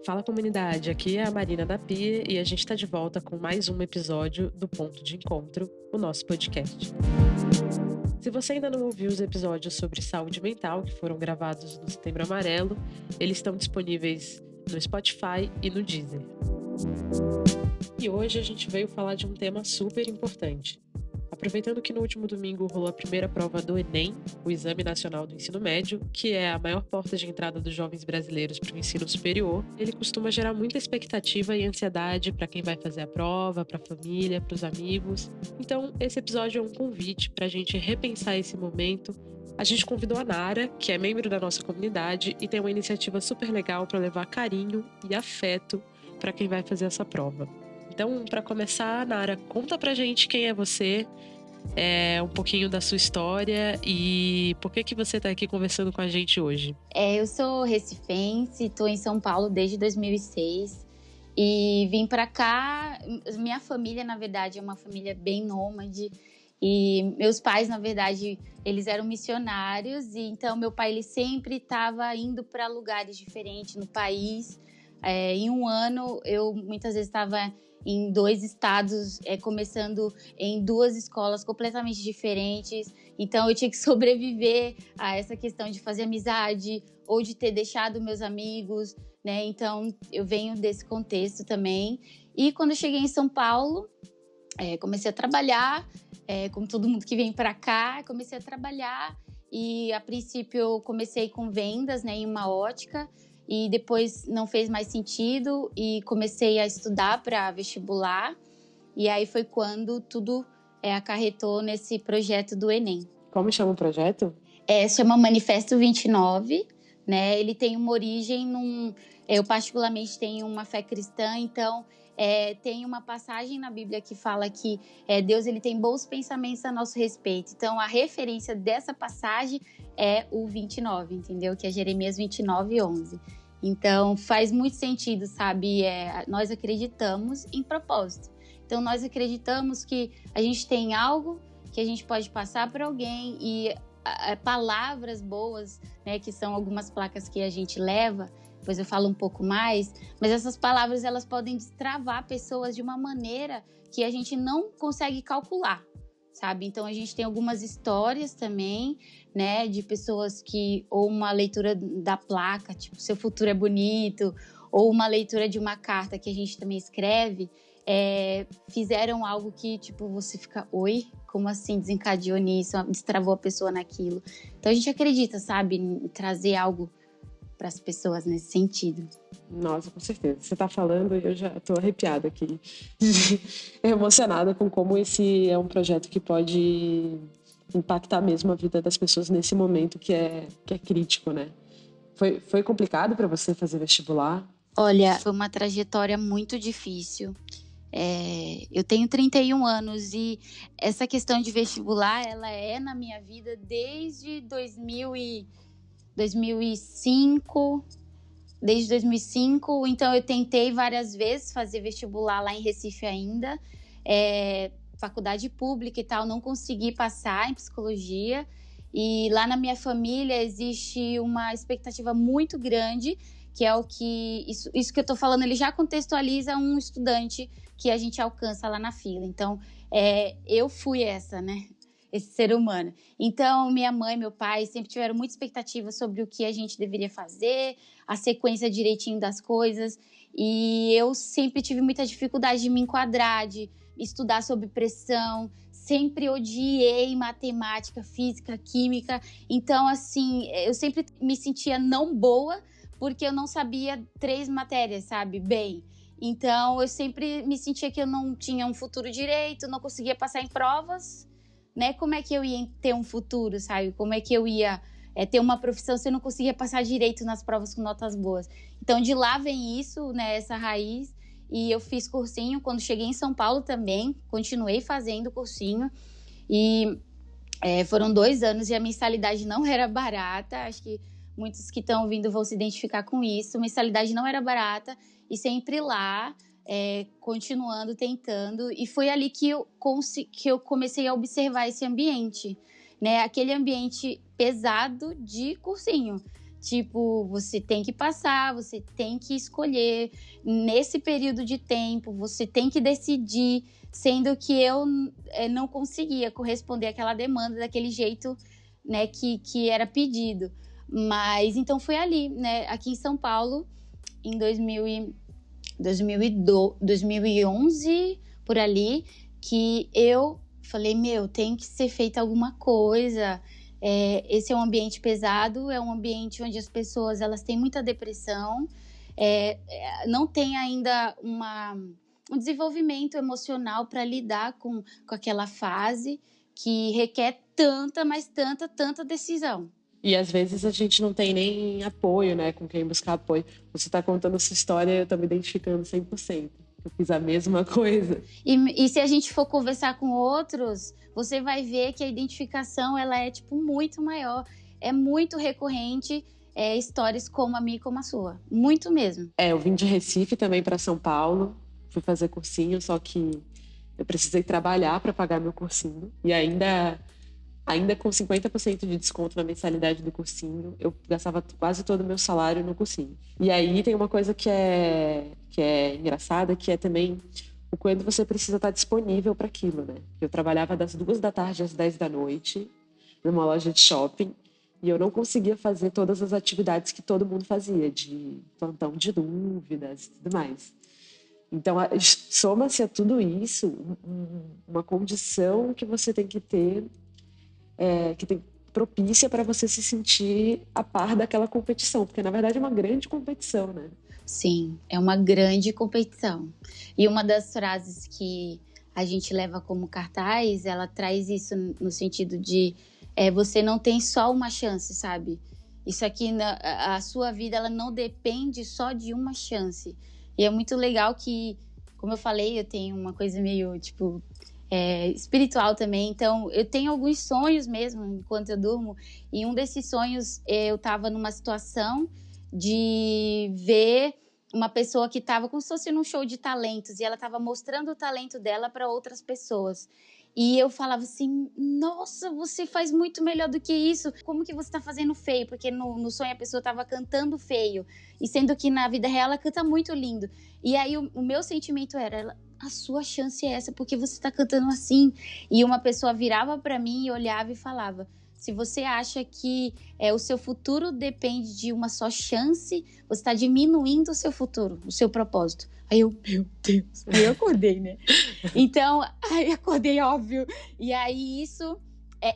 Fala comunidade, aqui é a Marina da Pia e a gente está de volta com mais um episódio do Ponto de Encontro, o nosso podcast. Se você ainda não ouviu os episódios sobre saúde mental que foram gravados no Setembro Amarelo, eles estão disponíveis no Spotify e no Deezer. E hoje a gente veio falar de um tema super importante. Aproveitando que no último domingo rolou a primeira prova do Enem, o Exame Nacional do Ensino Médio, que é a maior porta de entrada dos jovens brasileiros para o ensino superior, ele costuma gerar muita expectativa e ansiedade para quem vai fazer a prova, para a família, para os amigos. Então, esse episódio é um convite para a gente repensar esse momento. A gente convidou a Nara, que é membro da nossa comunidade e tem uma iniciativa super legal para levar carinho e afeto para quem vai fazer essa prova. Então, para começar, Nara, conta pra gente quem é você, um pouquinho da sua história e por que você está aqui conversando com a gente hoje. Eu sou recifense, estou em São Paulo desde 2006 e vim para cá. Minha família, na verdade, é uma família bem nômade e meus pais, na verdade, eles eram missionários e então meu pai ele sempre estava indo para lugares diferentes no país. Em um ano, eu muitas vezes estava em 2 estados, começando em 2 escolas completamente diferentes. Então, eu tinha que sobreviver a essa questão de fazer amizade ou de ter deixado meus amigos, né? Então, eu venho desse contexto também. E quando eu cheguei em São Paulo, comecei a trabalhar, como todo mundo que vem para cá, comecei a trabalhar. E, a princípio, eu comecei com vendas, né, em uma ótica. E depois não fez mais sentido e comecei a estudar para vestibular. E aí foi quando tudo acarretou nesse projeto do Enem. Como chama o projeto? Chama Manifesto 29, né? Ele tem uma origem eu particularmente tenho uma fé cristã, então tem uma passagem na Bíblia que fala que Deus ele tem bons pensamentos a nosso respeito. Então a referência dessa passagem é o 29, entendeu? Que é Jeremias 29:11. Então, faz muito sentido, sabe? Nós acreditamos em propósito. Então, nós acreditamos que a gente tem algo que a gente pode passar para alguém e palavras boas, né? Que são algumas placas que a gente leva, depois eu falo um pouco mais, mas essas palavras, elas podem destravar pessoas de uma maneira que a gente não consegue calcular, sabe? Então, a gente tem algumas histórias também, né, de pessoas que, ou uma leitura da placa, tipo, seu futuro é bonito, ou uma leitura de uma carta que a gente também escreve, fizeram algo que, tipo, você fica, oi? Como assim desencadeou nisso? Destravou a pessoa naquilo. Então, a gente acredita, sabe, em trazer algo para as pessoas nesse sentido. Nossa, com certeza. Você está falando e eu já estou arrepiada aqui. Emocionada com como esse é um projeto que pode impactar mesmo a vida das pessoas nesse momento que é crítico, né? Foi complicado para você fazer vestibular? Olha, foi uma trajetória muito difícil. Eu tenho 31 anos e essa questão de vestibular, ela é na minha vida desde 2005. Desde 2005, então eu tentei várias vezes fazer vestibular lá em Recife ainda, faculdade pública e tal, não consegui passar em psicologia. E lá na minha família existe uma expectativa muito grande, que é o que... Isso que eu tô falando, ele já contextualiza um estudante que a gente alcança lá na fila. Então, eu fui essa, né? Esse ser humano. Então, minha mãe e meu pai sempre tiveram muita expectativa sobre o que a gente deveria fazer, a sequência direitinho das coisas, e eu sempre tive muita dificuldade de me enquadrar, de estudar sob pressão, sempre odiei matemática, física, química, então, assim, eu sempre me sentia não boa, porque eu não sabia 3 matérias, sabe, bem. Então, eu sempre me sentia que eu não tinha um futuro direito, não conseguia passar em provas, né? Como é que eu ia ter um futuro, sabe? Como é que eu ia ter uma profissão se eu não conseguia passar direito nas provas com notas boas? Então, de lá vem isso, né? Essa raiz. E eu fiz cursinho. Quando cheguei em São Paulo também, continuei fazendo cursinho. E foram 2 anos e a mensalidade não era barata. Acho que muitos que estão ouvindo vão se identificar com isso. A mensalidade não era barata e sempre lá... continuando, tentando, e foi ali que eu comecei a observar esse ambiente, né? Aquele ambiente pesado de cursinho, Tipo, você tem que passar, você tem que escolher nesse período de tempo, você tem que decidir, sendo que eu não conseguia corresponder àquela demanda daquele jeito, né, que era pedido. Mas então foi ali, né, aqui em São Paulo, em 2011, por ali, que eu falei, tem que ser feita alguma coisa. Esse é um ambiente pesado, é um ambiente onde as pessoas elas têm muita depressão, não tem ainda um desenvolvimento emocional para lidar com aquela fase que requer tanta decisão. E às vezes a gente não tem nem apoio, né, com quem buscar apoio. Você está contando essa história, eu estou me identificando 100%. Eu fiz a mesma coisa. E se a gente for conversar com outros, você vai ver que a identificação ela é tipo muito maior. É muito recorrente histórias como a minha e como a sua. Muito mesmo. Eu vim de Recife também para São Paulo. Fui fazer cursinho, só que eu precisei trabalhar para pagar meu cursinho. E ainda com 50% de desconto na mensalidade do cursinho, eu gastava quase todo o meu salário no cursinho. E aí tem uma coisa que é engraçada, que é também o quando você precisa estar disponível para aquilo, né? Eu trabalhava das 2h às 10h numa loja de shopping e eu não conseguia fazer todas as atividades que todo mundo fazia, de plantão de dúvidas e tudo mais. Então, soma-se a tudo isso uma condição que você tem que ter que tem propícia para você se sentir a par daquela competição, porque na verdade é uma grande competição, né? Sim, é uma grande competição. E uma das frases que a gente leva como cartaz, ela traz isso no sentido de você não tem só uma chance, sabe? Isso aqui, a sua vida, ela não depende só de uma chance. E é muito legal que, como eu falei, eu tenho uma coisa meio, tipo, espiritual também. Então, eu tenho alguns sonhos mesmo, enquanto eu durmo. E um desses sonhos, eu estava numa situação de ver uma pessoa que estava como se fosse num show de talentos. E ela estava mostrando o talento dela para outras pessoas. E eu falava assim, nossa, você faz muito melhor do que isso. Como que você está fazendo feio? Porque no sonho a pessoa estava cantando feio. E sendo que na vida real ela canta muito lindo. E aí o meu sentimento era, a sua chance é essa, porque você está cantando assim. E uma pessoa virava para mim e olhava e falava, se você acha que o seu futuro depende de uma só chance, você está diminuindo o seu futuro, o seu propósito. Aí eu, meu Deus, aí eu acordei, né? Então, aí acordei, óbvio. E aí isso,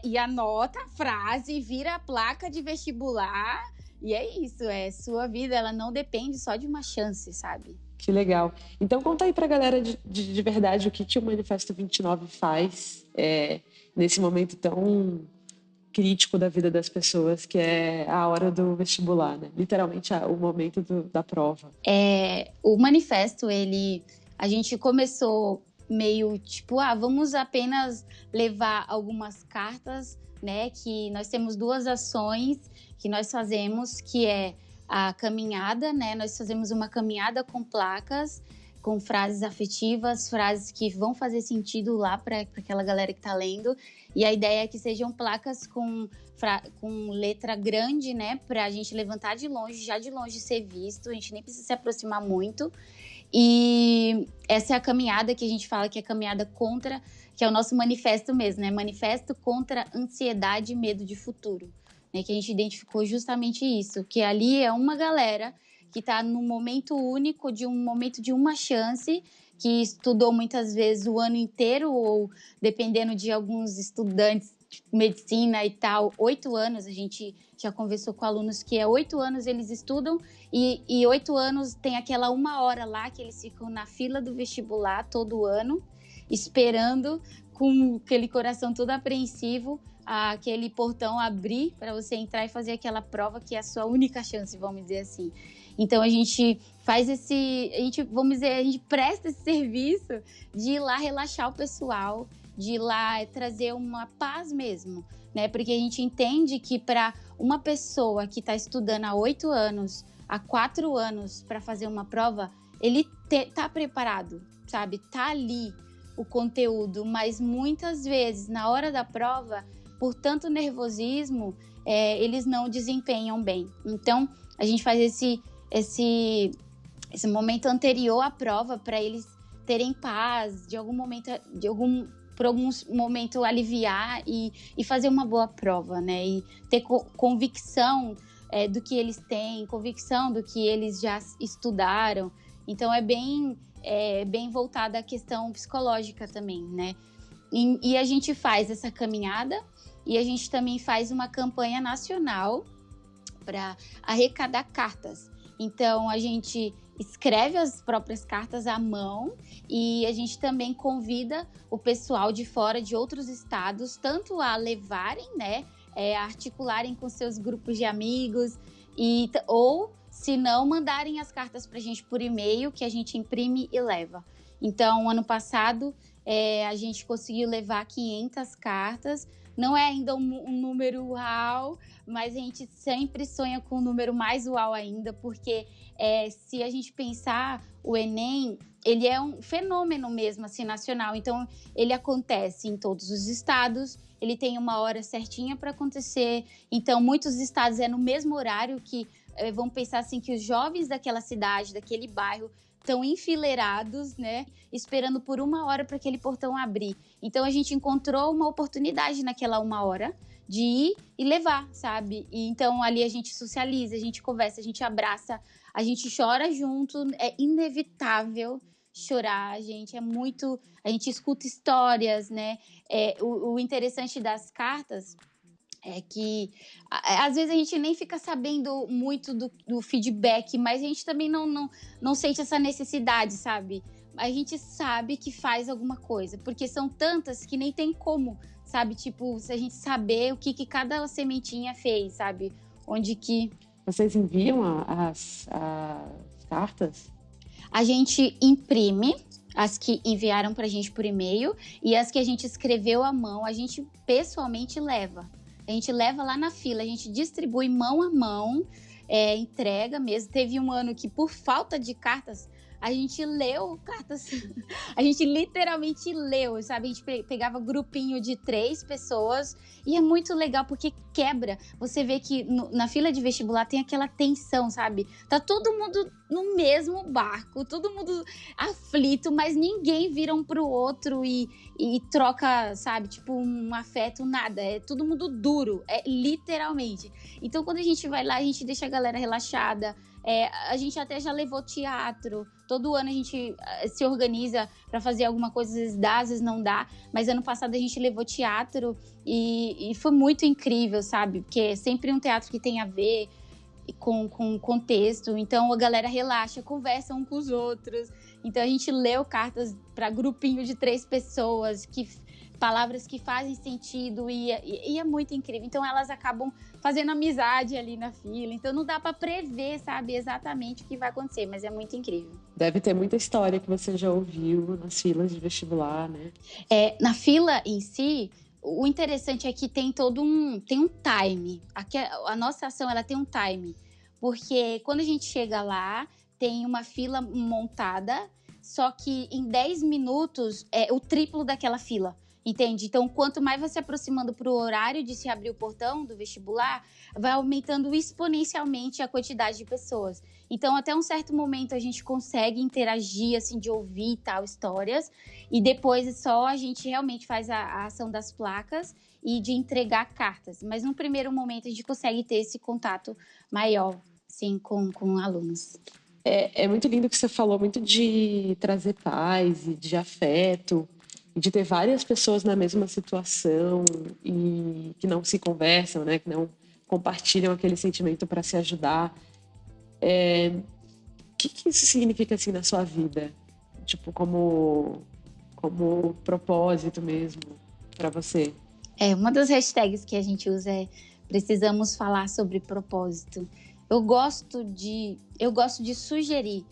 e anota a frase, vira a placa de vestibular. E é isso, sua vida, ela não depende só de uma chance, sabe? Que legal. Então conta aí pra galera de verdade o que o Manifesto 29 faz nesse momento tão crítico da vida das pessoas, que é a hora do vestibular, né? Literalmente o momento da prova. O manifesto, a gente começou meio tipo, vamos apenas levar algumas cartas, né? Que nós temos 2 ações que nós fazemos, que é a caminhada, né? Nós fazemos uma caminhada com placas, com frases afetivas, frases que vão fazer sentido lá para aquela galera que está lendo. E a ideia é que sejam placas com letra grande, né? Para a gente levantar de longe, já de longe ser visto. A gente nem precisa se aproximar muito. E essa é a caminhada que a gente fala que é a caminhada contra, que é o nosso manifesto mesmo, né? Manifesto contra ansiedade e medo de futuro. Né? Que a gente identificou justamente isso. Que ali é uma galera que está num momento único, de um momento de uma chance, que estudou muitas vezes o ano inteiro, ou dependendo de alguns estudantes de medicina e tal, 8 anos, a gente já conversou com alunos que 8 anos eles estudam e 8 anos tem aquela 1 hora lá que eles ficam na fila do vestibular todo ano, esperando com aquele coração todo apreensivo, aquele portão abrir para você entrar e fazer aquela prova que é a sua única chance, vamos dizer assim. Então a gente faz a gente presta esse serviço de ir lá relaxar o pessoal, de ir lá trazer uma paz mesmo, né? Porque a gente entende que para uma pessoa que está estudando há 8 anos, há 4 anos para fazer uma prova, ele tá preparado, sabe? Tá ali o conteúdo, mas muitas vezes na hora da prova, por tanto nervosismo, eles não desempenham bem. Então, a gente faz esse momento anterior à prova para eles terem paz, por algum momento aliviar e fazer uma boa prova, né? E ter convicção do que eles têm, convicção do que eles já estudaram. Então, é bem voltada à questão psicológica também, né? E a gente faz essa caminhada e a gente também faz uma campanha nacional para arrecadar cartas. Então, a gente escreve as próprias cartas à mão e a gente também convida o pessoal de fora, de outros estados, tanto a levarem, né, a articularem com seus grupos de amigos, ou, se não, mandarem as cartas para a gente por e-mail, que a gente imprime e leva. Então, ano passado, a gente conseguiu levar 500 cartas. Não é ainda um número uau, mas a gente sempre sonha com um número mais uau ainda, porque se a gente pensar, o Enem, ele é um fenômeno mesmo, assim, nacional. Então, ele acontece em todos os estados, ele tem uma hora certinha para acontecer. Então, muitos estados no mesmo horário que vão pensar assim que os jovens daquela cidade, daquele bairro, estão enfileirados, né, esperando por 1 hora para aquele portão abrir. Então, a gente encontrou uma oportunidade naquela 1 hora de ir e levar, sabe? E então, ali a gente socializa, a gente conversa, a gente abraça, a gente chora junto. É inevitável chorar, a gente escuta histórias, né? O interessante das cartas é que, às vezes, a gente nem fica sabendo muito do feedback, mas a gente também não sente essa necessidade, sabe? A gente sabe que faz alguma coisa, porque são tantas que nem tem como, sabe? Tipo, se a gente saber o que cada sementinha fez, sabe? Onde que... Vocês enviam as cartas? A gente imprime as que enviaram pra gente por e-mail e as que a gente escreveu à mão, a gente pessoalmente leva. A gente leva lá na fila, a gente distribui mão a mão, entrega mesmo. Teve um ano que, por falta de cartas, a gente leu cartas, a gente literalmente leu, sabe? A gente pegava grupinho de 3 pessoas e é muito legal porque quebra. Você vê que na fila de vestibular tem aquela tensão, sabe? Tá todo mundo no mesmo barco, todo mundo aflito, mas ninguém vira um pro outro e troca, sabe? Tipo, um afeto, nada. É todo mundo duro, literalmente. Então, quando a gente vai lá, a gente deixa a galera relaxada. A gente até já levou teatro. Todo ano a gente se organiza para fazer alguma coisa, às vezes dá, às vezes não dá. Mas ano passado a gente levou teatro e foi muito incrível, sabe? Porque é sempre um teatro que tem a ver com contexto. Então a galera relaxa, conversa um com os outros. Então a gente leu cartas para grupinho de 3 pessoas, palavras que fazem sentido e é muito incrível. Então elas acabam fazendo amizade ali na fila. Então não dá para prever, sabe, exatamente o que vai acontecer, mas é muito incrível. Deve ter muita história que você já ouviu nas filas de vestibular, né? Na fila em si, o interessante é que tem um time. Aqui, a nossa ação, ela tem um time. Porque quando a gente chega lá, tem uma fila montada, só que em 10 minutos é o triplo daquela fila. Entende? Então, quanto mais vai se aproximando para o horário de se abrir o portão do vestibular, vai aumentando exponencialmente a quantidade de pessoas. Então, até um certo momento, a gente consegue interagir, assim, de ouvir e tal, histórias. E depois, só a gente realmente faz a ação das placas e de entregar cartas. Mas, no primeiro momento, a gente consegue ter esse contato maior, assim, com alunos. É muito lindo que você falou muito de trazer paz e de afeto, de ter várias pessoas na mesma situação e que não se conversam, né? Que não compartilham aquele sentimento para se ajudar. O que isso significa assim na sua vida? Tipo, como propósito mesmo para você? Uma das hashtags que a gente usa é precisamos falar sobre propósito. Eu gosto de sugerir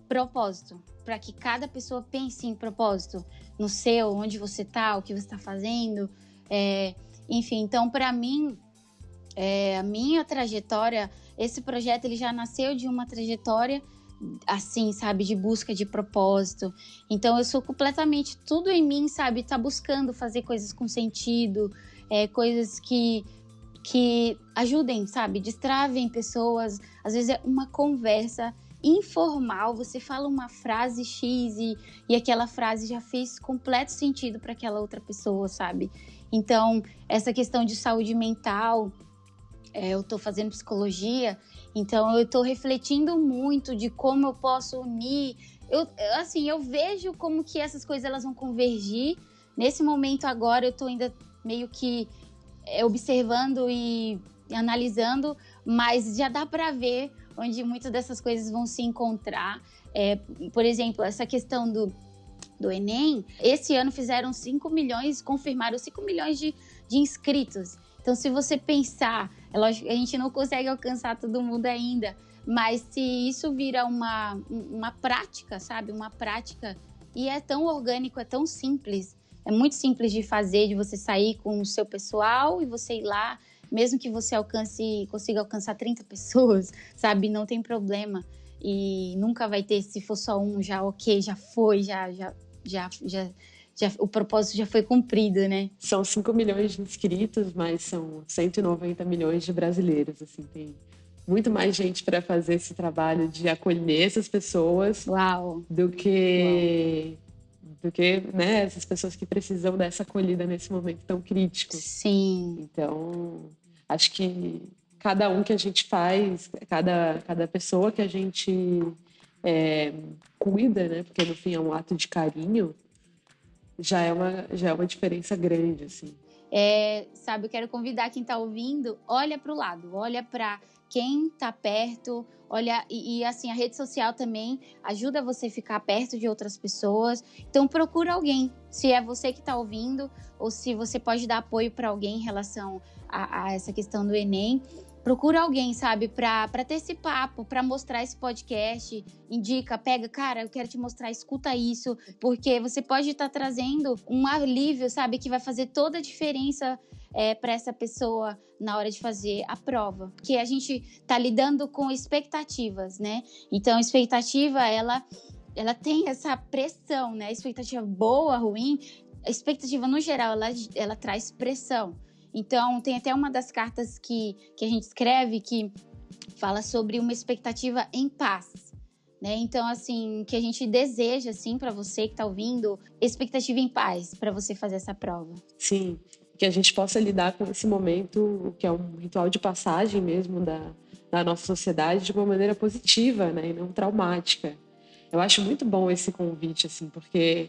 propósito, para que cada pessoa pense em propósito, no seu, onde você está, o que você está fazendo. Enfim, então, para mim, a minha trajetória, esse projeto ele já nasceu de uma trajetória, assim, sabe, de busca de propósito. Então, eu sou completamente, tudo em mim, sabe, tá buscando fazer coisas com sentido, coisas que que ajudem, sabe? Destravem pessoas. Às vezes é uma conversa informal, você fala uma frase X e aquela frase já fez completo sentido para aquela outra pessoa, sabe? Então, essa questão de saúde mental, eu estou fazendo psicologia, então eu estou refletindo muito de como eu posso unir. Eu vejo como que essas coisas elas vão convergir. Nesse momento agora eu estou ainda meio que observando e analisando, mas já dá para ver onde muitas dessas coisas vão se encontrar. Por exemplo, essa questão do Enem, esse ano fizeram 5 milhões, confirmaram 5 milhões de inscritos. Então, se você pensar, é lógico que a gente não consegue alcançar todo mundo ainda, mas se isso vira uma prática, sabe? Uma prática, e é tão orgânico, é tão simples, é muito simples de fazer, de você sair com o seu pessoal e você ir lá, mesmo que você consiga alcançar 30 pessoas, sabe? Não tem problema. E nunca vai ter, se for só um, já ok, já foi, o propósito já foi cumprido, né? São 5 milhões de inscritos, mas são 190 milhões de brasileiros, assim, tem muito mais gente para fazer esse trabalho de acolher essas pessoas. Uau. do que né, essas pessoas que precisam dessa acolhida nesse momento tão crítico. Sim. Então, acho que cada um que a gente faz, cada pessoa que a gente cuida, né, porque no fim é um ato de carinho, já é uma diferença grande, assim. Sabe, eu quero convidar quem está ouvindo, olha para o lado, olha para quem está perto, olha, e assim, a rede social também ajuda você a ficar perto de outras pessoas, então procura alguém, se é você que está ouvindo, ou se você pode dar apoio para alguém em relação a essa questão do Enem, procura alguém, sabe, para ter esse papo, para mostrar esse podcast, indica, pega, cara, eu quero te mostrar, escuta isso, porque você pode estar trazendo um alívio, sabe, que vai fazer toda a diferença para essa pessoa na hora de fazer a prova. Porque a gente está lidando com expectativas, né? Então, a expectativa, ela tem essa pressão, né? A expectativa boa, ruim, a expectativa, no geral, ela traz pressão. Então, tem até uma das cartas que a gente escreve que fala sobre uma expectativa em paz, né? Então, assim, que a gente deseja, assim, para você que está ouvindo, expectativa em paz para você fazer essa prova. Sim, que a gente possa lidar com esse momento, que é um ritual de passagem mesmo da nossa sociedade, de uma maneira positiva, né? E não traumática. Eu acho muito bom esse convite, assim, porque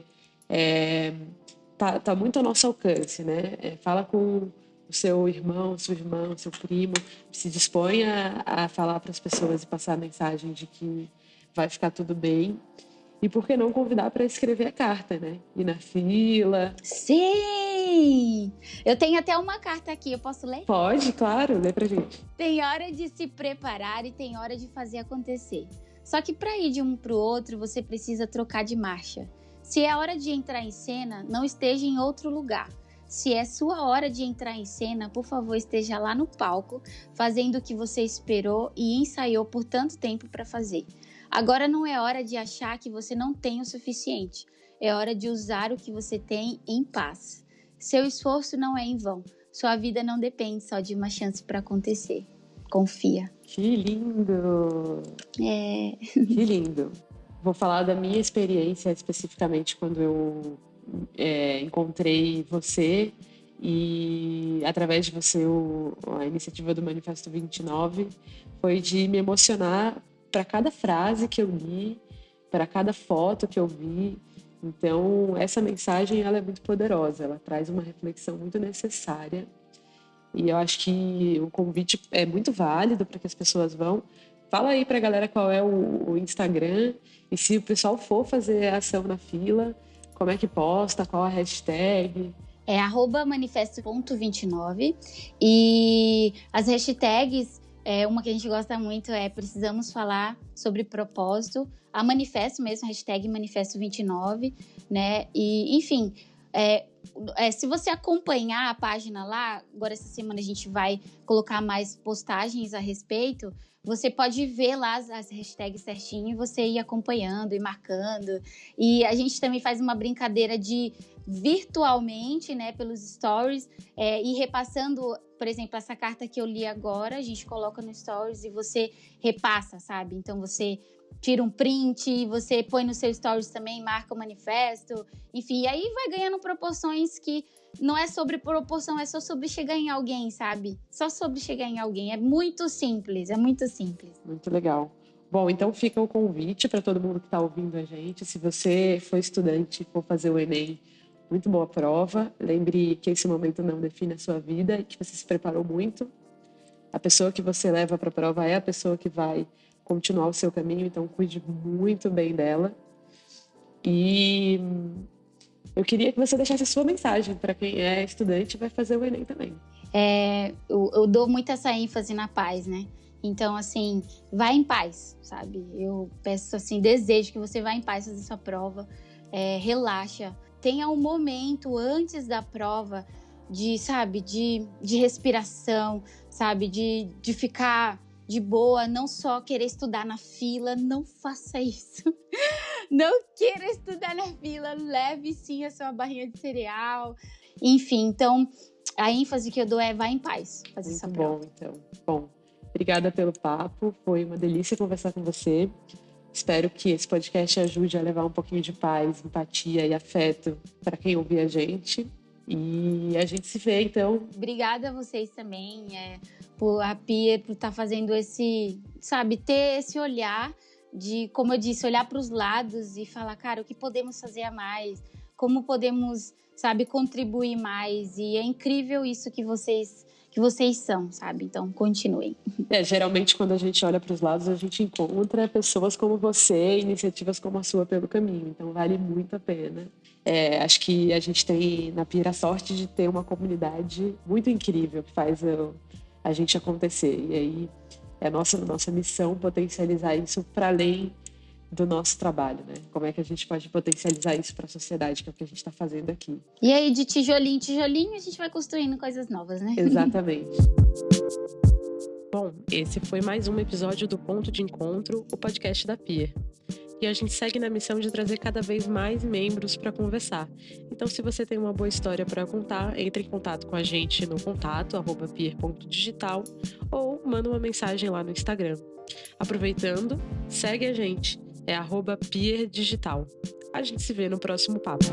tá muito ao nosso alcance, né? Fala com o seu irmão, sua irmã, seu primo, se disponha a falar para as pessoas e passar a mensagem de que vai ficar tudo bem. E por que não convidar para escrever a carta, né? Ir na fila. Sim! Eu tenho até uma carta aqui, eu posso ler? Pode, claro, lê pra gente. Tem hora de se preparar e tem hora de fazer acontecer. Só que para ir de um para o outro, você precisa trocar de marcha. Se é hora de entrar em cena, não esteja em outro lugar. Se é sua hora de entrar em cena, por favor, esteja lá no palco, fazendo o que você esperou e ensaiou por tanto tempo para fazer. Agora não é hora de achar que você não tem o suficiente. É hora de usar o que você tem em paz. Seu esforço não é em vão. Sua vida não depende só de uma chance para acontecer. Confia. Que lindo! Que lindo! Vou falar da minha experiência especificamente quando eu encontrei você e através de você a iniciativa do Manifesto 29 foi de me emocionar para cada frase que eu li, para cada foto que eu vi. Então essa mensagem ela é muito poderosa, ela traz uma reflexão muito necessária e eu acho que o convite é muito válido para que as pessoas vão. Fala aí para a galera qual é o Instagram e se o pessoal for fazer a ação na fila, como é que posta, qual a hashtag? É @manifesto.29 e as hashtags, uma que a gente gosta muito é precisamos falar sobre propósito, a Manifesto mesmo, hashtag Manifesto29, né? E, enfim, se você acompanhar a página lá, agora essa semana a gente vai colocar mais postagens a respeito, você pode ver lá as hashtags certinho e você ir acompanhando e marcando. E a gente também faz uma brincadeira de virtualmente, né, pelos stories, e repassando, por exemplo, essa carta que eu li agora, a gente coloca no stories e você repassa, sabe? Então você tira um print, você põe no seu stories também, marca o manifesto, enfim, e aí vai ganhando proporções que não é sobre proporção, é só sobre chegar em alguém, sabe? Só sobre chegar em alguém, é muito simples, é muito simples. Muito legal. Bom, então fica o convite para todo mundo que está ouvindo a gente. Se você for estudante e for fazer o Enem, muito boa prova. Lembre que esse momento não define a sua vida e que você se preparou muito. A pessoa que você leva para a prova é a pessoa que vai continuar o seu caminho, então cuide muito bem dela. E eu queria que você deixasse a sua mensagem para quem é estudante e vai fazer o Enem também. Eu dou muito essa ênfase na paz, né? Então, assim, vá em paz, sabe? Eu peço, assim, desejo que você vá em paz fazer sua prova, relaxa. Tenha um momento antes da prova de respiração, sabe? De ficar de boa, não só querer estudar na fila, não faça isso. Não queira estudar na fila, leve sim a sua barrinha de cereal. Enfim, então, a ênfase que eu dou é vá em paz fazer essa prova. Muito bom, então. Bom, obrigada pelo papo, foi uma delícia conversar com você. Espero que esse podcast ajude a levar um pouquinho de paz, empatia e afeto para quem ouvir a gente. E a gente se vê, então. Obrigada a vocês também, por a Pia, por estar fazendo esse, sabe, ter esse olhar de, como eu disse, olhar para os lados e falar, cara, o que podemos fazer a mais? Como podemos, sabe, contribuir mais? E é incrível isso que vocês são, sabe? Então, continuem. Geralmente, quando a gente olha para os lados, a gente encontra pessoas como você, iniciativas como a sua pelo caminho. Então, vale muito a pena. Acho que a gente tem na Pia a sorte de ter uma comunidade muito incrível que faz a gente acontecer. E aí, é nossa missão potencializar isso para além do nosso trabalho, né? Como é que a gente pode potencializar isso para a sociedade, que é o que a gente está fazendo aqui. E aí, de tijolinho em tijolinho, a gente vai construindo coisas novas, né? Exatamente. Bom, esse foi mais um episódio do Ponto de Encontro, o podcast da Pia. E a gente segue na missão de trazer cada vez mais membros para conversar. Então, se você tem uma boa história para contar, entre em contato com a gente no contato@pier.digital ou manda uma mensagem lá no Instagram. Aproveitando, segue a gente, @pierdigital. A gente se vê no próximo papo.